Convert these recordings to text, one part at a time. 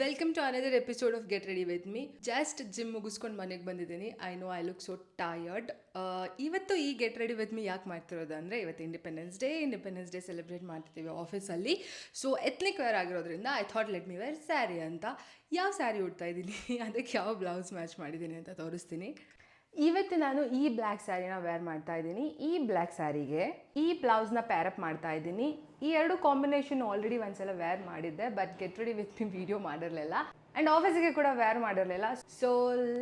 Welcome to another episode of get ready with me. Just gym ಮುಗಿಸ್ಕೊಂಡು ಮನೆಗೆ ಬಂದಿದ್ದೀನಿ. I know I look so tired. ಇವತ್ತು ಈ get ready with me ಯಾಕೆ ಮಾಡ್ತಿರೋದು ಅಂದರೆ, ಇವತ್ತು ಇಂಡಿಪೆಂಡೆನ್ಸ್ ಡೇ ಸೆಲೆಬ್ರೇಟ್ ಮಾಡ್ತಿದ್ದೀವಿ ಆಫೀಸಲ್ಲಿ. ಸೊ ಎತ್ನಿಕ್ ವೇರ್ ಆಗಿರೋದ್ರಿಂದ I thought let me where sari ಅಂತ. ಯಾವ ಸ್ಯಾರಿ ಉಡ್ತಾ ಇದ್ದೀನಿ, ಅದಕ್ಕೆ ಯಾವ ಬ್ಲೌಸ್ ಮ್ಯಾಚ್ ಮಾಡಿದ್ದೀನಿ ಅಂತ ತೋರಿಸ್ತೀನಿ. ಇವತ್ತು ನಾನು ಈ ಬ್ಲ್ಯಾಕ್ ಸ್ಯಾರಿನ ವೇರ್ ಮಾಡ್ತಾ ಇದ್ದೀನಿ. ಈ ಬ್ಲ್ಯಾಕ್ ಸ್ಯಾರಿಗೆ ಈ ಬ್ಲೌಸ್ನ ಪ್ಯಾರಪ್ ಮಾಡ್ತಾ ಇದ್ದೀನಿ. ಈ ಎರಡು ಕಾಂಬಿನೇಷನ್ ಆಲ್ರೆಡಿ ಒಂದ್ಸಲ ವೇರ್ ಮಾಡಿದ್ದೆ, but get ready with me video ಮಾಡಿರಲಿಲ್ಲ ಆ್ಯಂಡ್ ಆಫೀಸಿಗೆ ಕೂಡ ವೇರ್ ಮಾಡಿರಲಿಲ್ಲ. So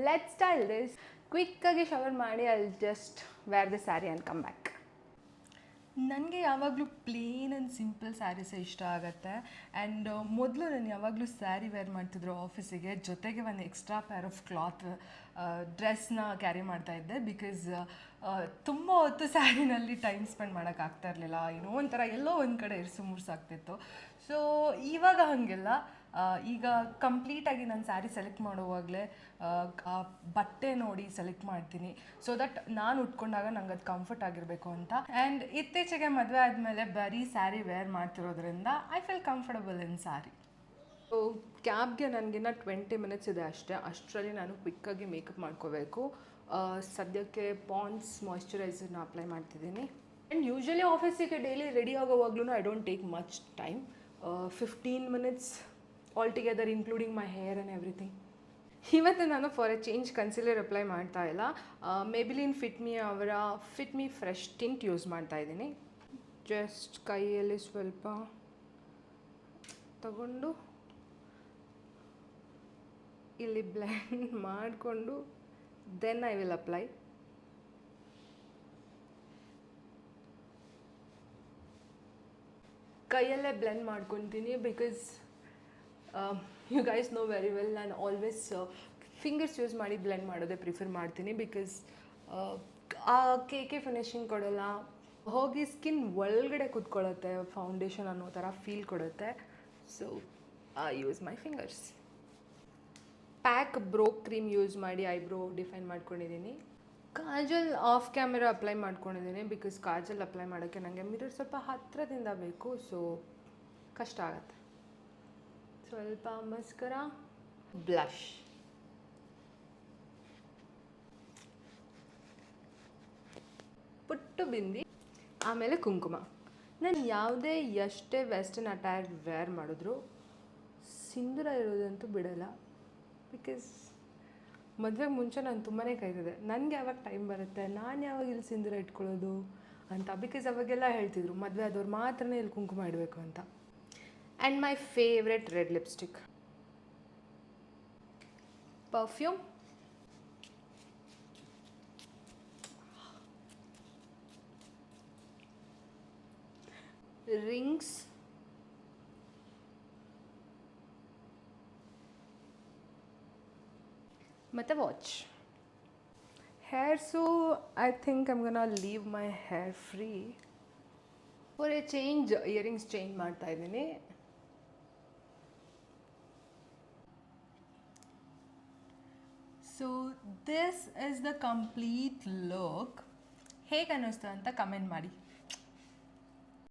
let style this. ಕ್ವಿಕ್ಕಾಗಿ ಶವರ್ ಮಾಡಿ I just wear the sari and come back. ನನಗೆ ಯಾವಾಗಲೂ ಪ್ಲೇನ್ ಆ್ಯಂಡ್ ಸಿಂಪಲ್ ಸ್ಯಾರೀಸೇ ಇಷ್ಟ ಆಗುತ್ತೆ. ಆ್ಯಂಡ್ ಮೊದಲು ನಾನು ಯಾವಾಗಲೂ ಸ್ಯಾರಿ ವೇರ್ ಮಾಡ್ತಿದ್ರು ಆಫೀಸಿಗೆ, ಜೊತೆಗೆ ಒಂದು ಎಕ್ಸ್ಟ್ರಾ ಪೇರ್ ಆಫ್ ಕ್ಲಾತ್ ಡ್ರೆಸ್ನ ಕ್ಯಾರಿ ಮಾಡ್ತಾಯಿದ್ದೆ. ಬಿಕಾಸ್ ತುಂಬ ಹೊತ್ತು ಸ್ಯಾರಿನಲ್ಲಿ ಟೈಮ್ ಸ್ಪೆಂಡ್ ಮಾಡೋಕ್ಕಾಗ್ತಾ ಇರಲಿಲ್ಲ. ಏನೋ ಒಂಥರ ಎಲ್ಲೋ ಒಂದು ಕಡೆ ಇರ್ಸು ಮುರ್ಸಾಗ್ತಿತ್ತು. ಸೊ ಇವಾಗ ಹಾಗೆಲ್ಲ, ಈಗ ಕಂಪ್ಲೀಟಾಗಿ ನಾನು ಸ್ಯಾರಿ ಸೆಲೆಕ್ಟ್ ಮಾಡುವಾಗಲೇ ಆ ಬಟ್ಟೆ ನೋಡಿ ಸೆಲೆಕ್ಟ್ ಮಾಡ್ತೀನಿ, ಸೊ ದಟ್ ನಾನು ಉಟ್ಕೊಂಡಾಗ ನಂಗೆ ಅದು ಕಂಫರ್ಟ್ ಆಗಿರಬೇಕು ಅಂತ. ಆ್ಯಂಡ್ ಇತ್ತೀಚೆಗೆ ಮದುವೆ ಆದಮೇಲೆ ಬರೀ ಸ್ಯಾರಿ ವೇರ್ ಮಾಡ್ತಿರೋದ್ರಿಂದ I feel comfortable in sari. So ಕ್ಯಾಬ್ಗೆ ನನಗಿನ್ನ 20 ಮಿನಿಟ್ಸ್ ಇದೆ ಅಷ್ಟೇ. ಅಷ್ಟರಲ್ಲಿ ನಾನು ಕ್ವಿಕ್ಕಾಗಿ ಮೇಕಪ್ ಮಾಡ್ಕೋಬೇಕು. ಸದ್ಯಕ್ಕೆ ಪಾಂಡ್ಸ್ ಮಾಯ್ಶ್ಚರೈಸರ್ನ ಅಪ್ಲೈ ಮಾಡ್ತಿದ್ದೀನಿ. ಆ್ಯಂಡ್ ಯೂಶ್ವಲಿ ಆಫೀಸಿಗೆ ಡೈಲಿ ರೆಡಿ ಆಗೋವಾಗ್ಲೂ I don't take much time. 15 minutes all together including my hair and everything. ಇವತ್ತು ನಾನು for a change concealer apply ಮಾಡ್ತಾ ಇಲ್ಲ. ಮೇಬಿಲಿನ್ ಫಿಟ್ಮಿ ಅವರ ಫಿಟ್ಮಿ ಫ್ರೆಶ್ ಟಿಂಟ್ ಯೂಸ್ ಮಾಡ್ತಾ ಇದ್ದೀನಿ. ಜಸ್ಟ್ ಕೈಯಲ್ಲಿ ಸ್ವಲ್ಪ ತಗೊಂಡು ಇಲ್ಲಿ ಬ್ಲೆಂಡ್ ಮಾಡಿಕೊಂಡು ದೆನ್ ಐ ವಿಲ್ ಅಪ್ಲೈ. ಕೈಯಲ್ಲೇ ಬ್ಲೆಂಡ್ ಮಾಡ್ಕೊತೀನಿ because you guys know very well, ನಾನು ಆಲ್ವೇಸ್ ಫಿಂಗರ್ಸ್ ಯೂಸ್ ಮಾಡಿ ಬ್ಲೆಂಡ್ ಮಾಡೋದೇ ಪ್ರಿಫರ್ ಮಾಡ್ತೀನಿ. ಬಿಕಾಸ್ ಆ ಕೇಕೆ ಫಿನಿಶಿಂಗ್ ಕೊಡೋಲ್ಲ, ಹೋಗಿ ಸ್ಕಿನ್ ಒಳಗಡೆ ಕೂತ್ಕೊಳ್ಳುತ್ತೆ, ಫೌಂಡೇಶನ್ ಅನ್ನೋ ಥರ ಫೀಲ್ ಕೊಡುತ್ತೆ. So I use my fingers. Pack bro cream use ಮಾಡಿ ಐಬ್ರೋ ಡಿಫೈನ್ ಮಾಡ್ಕೊಂಡಿದ್ದೀನಿ. ಕಾಜಲ್ ಆಫ್ ಕ್ಯಾಮೆರಾ ಅಪ್ಲೈ ಮಾಡ್ಕೊಂಡಿದ್ದೀನಿ ಬಿಕಾಸ್ ಕಾಜಲ್ ಅಪ್ಲೈ ಮಾಡೋಕ್ಕೆ ನನಗೆ ಮಿರರ್ ಸ್ವಲ್ಪ ಹತ್ತಿರದಿಂದ ಬೇಕು, ಸೊ ಕಷ್ಟ ಆಗುತ್ತೆ. ಸ್ವಲ್ಪ ಮಸ್ಕರ, ಬ್ಲಷ್, ಪುಟ್ಟು ಬಿಂದಿ, ಆಮೇಲೆ ಕುಂಕುಮ. ನಾನು ಯಾವುದೇ ಎಷ್ಟೇ ವೆಸ್ಟರ್ನ್ ಅಟೈರ್ ವೇರ್ ಮಾಡಿದ್ರು ಸಿಂಧೂರ ಇರೋದಂತೂ ಬಿಡೋಲ್ಲ. ಬಿಕಾಸ್ ಮದುವೆಗೆ ಮುಂಚೆ ನಾನು ತುಂಬಾ ಕಾಯ್ತಿದ್ದೆ, ನನಗೆ ಯಾವಾಗ ಟೈಮ್ ಬರುತ್ತೆ, ನಾನು ಯಾವಾಗ ಇಲ್ಲಿ ಸಿಂಧೂರ ಇಟ್ಕೊಳ್ಳೋದು ಅಂತ. ಬಿಕಾಸ್ ಅವಾಗೆಲ್ಲ ಹೇಳ್ತಿದ್ರು ಮದುವೆ ಆದವ್ರು ಮಾತ್ರನೇ ಇಲ್ಲಿ ಕುಂಕುಮ ಇಡಬೇಕು ಅಂತ. And my favourite red lipstick, perfume, rings, ಮತ್ತು watch. Hairs I think I'm gonna leave my hair free. For a change earrings change ಮಾಡ್ತಾ ಇದ್ದೀನಿ. So this is the complete look. ಹೇಗೆ ಅನ್ನಿಸ್ತು ಅಂತ ಕಮೆಂಟ್ ಮಾಡಿ.